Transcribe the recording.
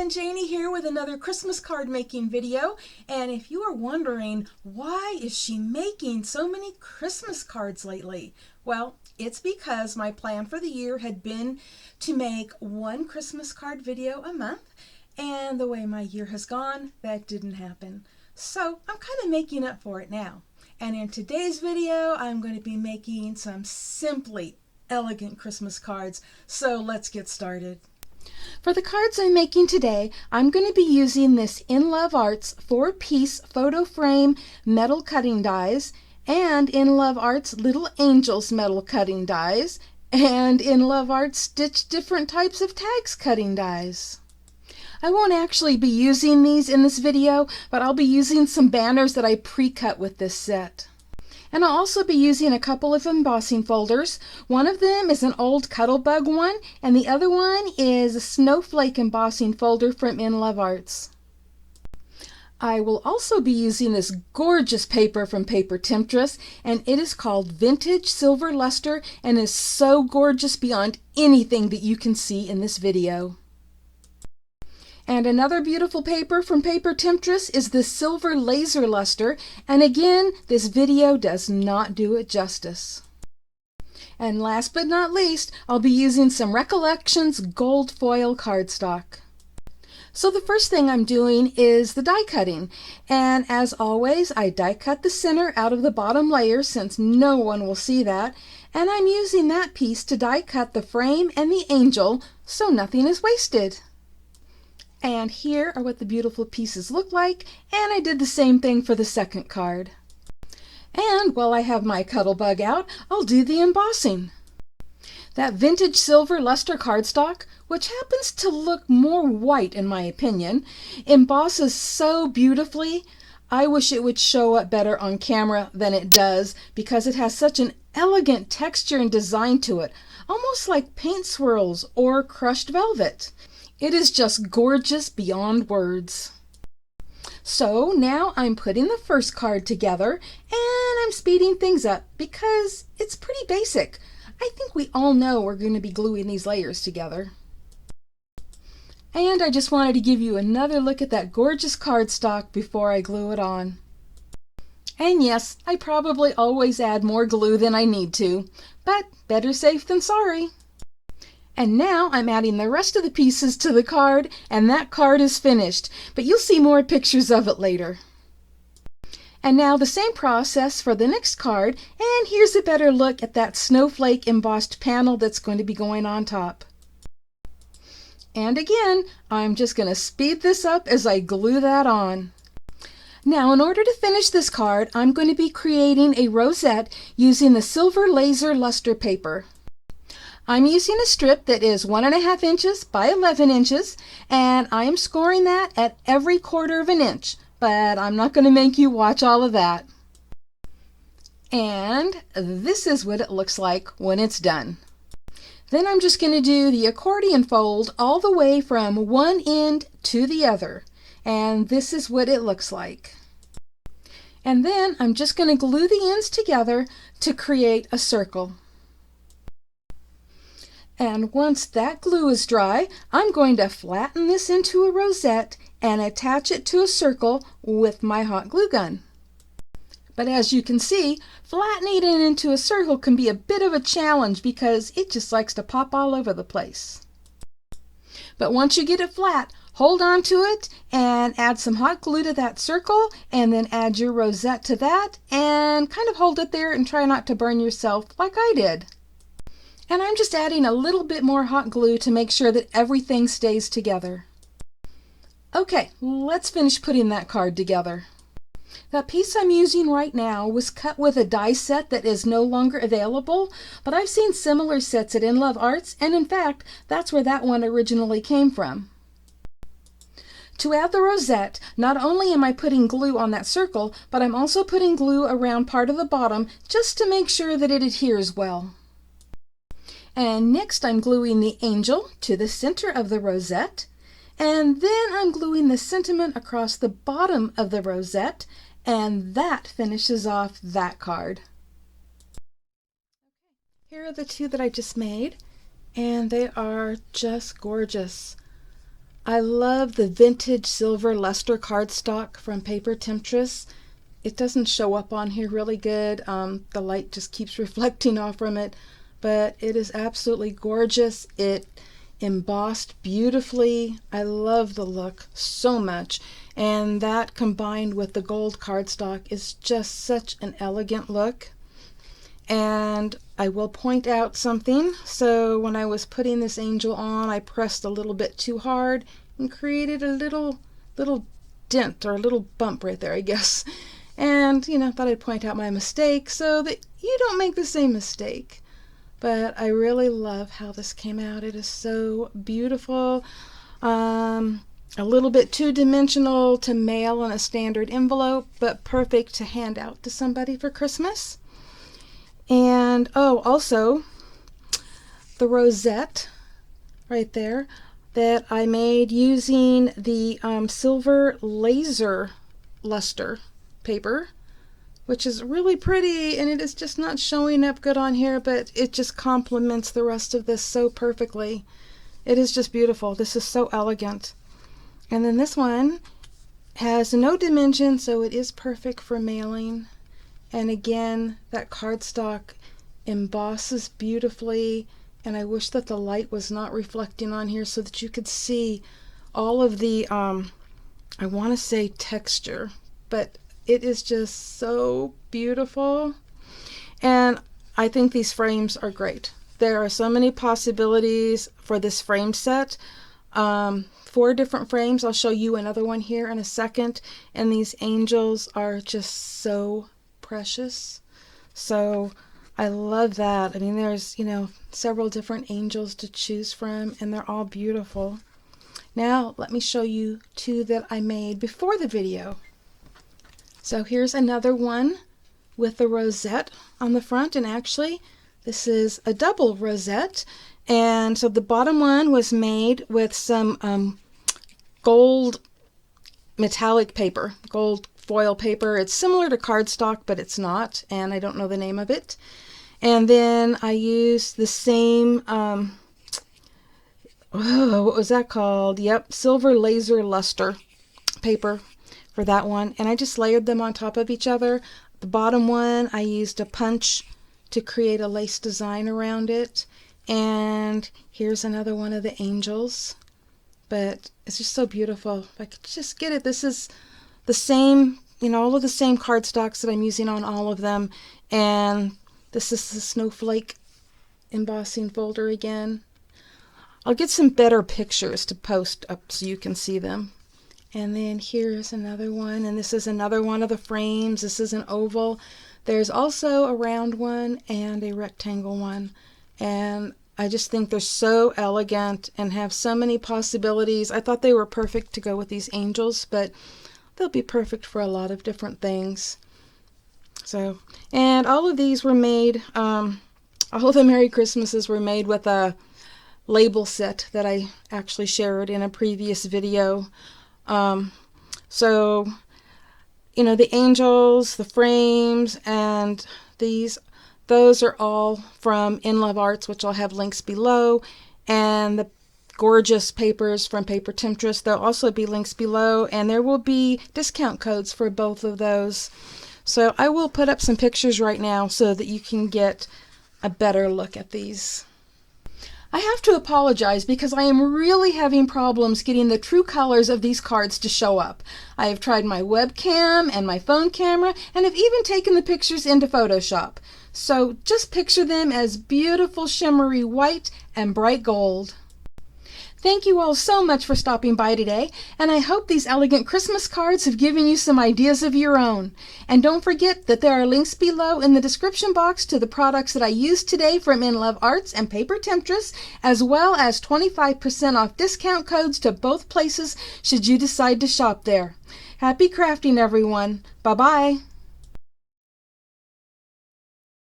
everyone, Janie here with another Christmas card making video. And if you are wondering, why is she making so many Christmas cards lately? Well, it's because my plan for the year had been to make one Christmas card video a month, and the way my year has gone, that didn't happen. So I'm kind of making up for it now. And in today's video, I'm going to be making some simply elegant Christmas cards. So let's get started. For the cards I'm making today, I'm going to be using this InLoveArts 4-piece photo frame metal cutting dies, and InLoveArts Little Angels metal cutting dies, and InLoveArts Stitch Different Types of Tags cutting dies. I won't actually be using these in this video, but I'll be using some banners that I pre-cut with this set. And I'll also be using a couple of embossing folders. One of them is an old Cuttlebug one, and the other one is a snowflake embossing folder from InLoveArts. I will also be using this gorgeous paper from Paper Temptress, and it is called Vintage Silver Luster and is so gorgeous beyond anything that you can see in this video. And another beautiful paper from Paper Temptress is the Silver Laser Luster, and again, this video does not do it justice. And last but not least, I'll be using some Recollections gold foil cardstock. So the first thing I'm doing is the die cutting, and as always, I die cut the center out of the bottom layer since no one will see that, and I'm using that piece to die cut the frame and the angel so nothing is wasted. And here are what the beautiful pieces look like, and I did the same thing for the second card. And while I have my Cuttlebug out, I'll do the embossing. That vintage silver luster cardstock, which happens to look more white in my opinion, embosses so beautifully. I wish it would show up better on camera than it does because it has such an elegant texture and design to it, almost like paint swirls or crushed velvet. It is just gorgeous beyond words. So now I'm putting the first card together, and I'm speeding things up because it's pretty basic. I think we all know we're going to be gluing these layers together. And I just wanted to give you another look at that gorgeous cardstock before I glue it on. And yes, I probably always add more glue than I need to, but better safe than sorry. And now I'm adding the rest of the pieces to the card, and that card is finished, but you'll see more pictures of it later. And now the same process for the next card, and here's a better look at that snowflake embossed panel that's going to be going on top. And again, I'm just going to speed this up as I glue that on. Now, in order to finish this card, I'm going to be creating a rosette using the Silver Laser Luster paper. I'm using a strip that is 1.5 inches by 11 inches, and I am scoring that at every 1/4 of an inch, but I'm not going to make you watch all of that. And this is what it looks like when it's done. Then I'm just going to do the accordion fold all the way from one end to the other, and this is what it looks like. And then I'm just going to glue the ends together to create a circle. And once that glue is dry, I'm going to flatten this into a rosette and attach it to a circle with my hot glue gun. But as you can see, flattening it into a circle can be a bit of a challenge because it just likes to pop all over the place. But once you get it flat, hold on to it and add some hot glue to that circle, and then add your rosette to that and kind of hold it there and try not to burn yourself like I did. And I'm just adding a little bit more hot glue to make sure that everything stays together. Okay, let's finish putting that card together. That piece I'm using right now was cut with a die set that is no longer available, but I've seen similar sets at InLoveArts, and in fact, that's where that one originally came from. To add the rosette, not only am I putting glue on that circle, but I'm also putting glue around part of the bottom just to make sure that it adheres well. And next I'm gluing the angel to the center of the rosette, and then I'm gluing the sentiment across the bottom of the rosette, and that finishes off that card. Here are the two that I just made, and they are just gorgeous. I love the vintage silver luster cardstock from Paper Temptress. It doesn't show up on here really good. The light just keeps reflecting off from it, but it is absolutely gorgeous. It embossed beautifully. I love the look so much, and that combined with the gold cardstock is just such an elegant look. And I will point out something. So when I was putting this angel on, I pressed a little bit too hard and created a little dent or a little bump right there, I guess. And thought I'd point out my mistake so that you don't make the same mistake. But I really love how this came out. It is so beautiful. A little bit two-dimensional to mail in a standard envelope, but perfect to hand out to somebody for Christmas. And also the rosette right there that I made using the silver laser luster paper, which is really pretty, and it is just not showing up good on here, but it just complements the rest of this so perfectly. It is just beautiful. This is so elegant. And then this one has no dimension, so it is perfect for mailing. And again, that cardstock embosses beautifully, and I wish that the light was not reflecting on here so that you could see all of the, I want to say texture, but it is just so beautiful. And I think these frames are great. There are so many possibilities for this frame set. 4 different frames. I'll show you another one here in a second. And these angels are just so precious. So I love that. I mean, there's, several different angels to choose from, and they're all beautiful. Now, let me show you 2 that I made before the video. So here's another one with the rosette on the front, and actually, this is a double rosette. And so the bottom one was made with some gold metallic paper, gold foil paper. It's similar to cardstock, but it's not, and I don't know the name of it. And then I used the same, what was that called? Yep, silver laser luster paper for that one. And I just layered them on top of each other. The bottom one, I used a punch to create a lace design around it. And here's another one of the angels. But it's just so beautiful. If I could just get it. This is the same, all of the same cardstocks that I'm using on all of them. And this is the snowflake embossing folder again. I'll get some better pictures to post up so you can see them. And then here's another one. And this is another one of the frames. This is an oval. There's also a round one and a rectangle one. And I just think they're so elegant and have so many possibilities. I thought they were perfect to go with these angels, but they'll be perfect for a lot of different things. So, and all of these were made, all of the Merry Christmases were made with a label set that I actually shared in a previous video. So, the angels, the frames, and those are all from InLoveArts, which I'll have links below, and the gorgeous papers from Paper Temptress, there'll also be links below, and there will be discount codes for both of those. So I will put up some pictures right now so that you can get a better look at these. I have to apologize because I am really having problems getting the true colors of these cards to show up. I have tried my webcam and my phone camera and have even taken the pictures into Photoshop. So just picture them as beautiful shimmery white and bright gold. Thank you all so much for stopping by today, and I hope these elegant Christmas cards have given you some ideas of your own. And don't forget that there are links below in the description box to the products that I used today from InLoveArts and Paper Temptress, as well as 25% off discount codes to both places should you decide to shop there. Happy crafting, everyone. Bye-bye.